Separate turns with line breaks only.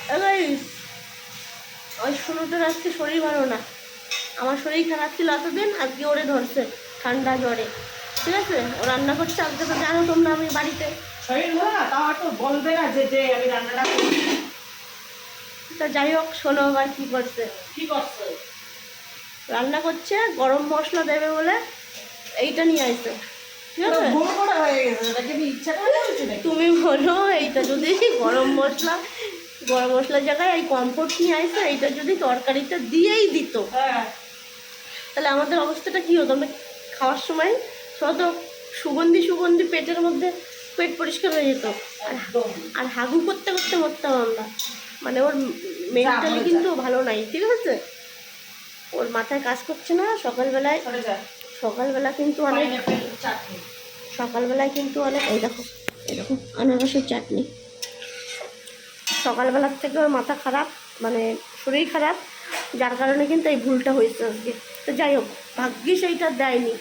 Guys, ওই শুনুটার আজকে শরীর ভালো না। আমার শরীর খারাপ ছিল এতদিন, আজকে ওরে ধরছে ঠান্ডা জ্বরে। ঠিক আছে, ও রান্না করছে। আজকে তো জানো তোমরা আমি বাড়িতে।
শরীর ভালো না, তাও একটু বলবে না যে যে আমি রান্নাটা করছি।
তা যাই হোক, শোনো আবার কি করছে।
কি করছে?
রান্না করছে, গরম মশলা দেবে বলে এইটা নিয়ে আসছে। ঠিক আছে,
গুঁড়ো করা হয়ে গেছে, এটাকে আমি ইচ্ছা করে করছি নাকি?
তুমি বলো এইটা যদি গরম মশলার জায়গায় এই কমফোর্ট নিয়ে আসছে, এইটা যদি তরকারিটা দিয়েই দিত,
হ্যাঁ,
তাহলে আমাদের অবস্থাটা কী হতো? আমরা খাওয়ার সময় শত সুগন্ধি পেটের মধ্যে, পেট পরিষ্কার হয়ে যেত।
একদম।
আর হাগু করতে করতে মরতাম আমরা। মানে ওর মেন্টালি কিন্তু ভালো নাই। ঠিক আছে, ওর মাথায় কাজ করছে না। সকালবেলায়
সরে যা।
কিন্তু অনেক,
পাইনাপেল চাটনি।
সকালবেলায় কিন্তু অনেক, এই দেখো এরকম আনারসের চাটনি। সকালবেলার থেকে ওর মাথা খারাপ, মানে শরীর খারাপ, যার কারণে কিন্তু এই ভুলটা হয়েছে আজকে। তো যাই হোক, ভাগ্যিস এইটা দেয়নি।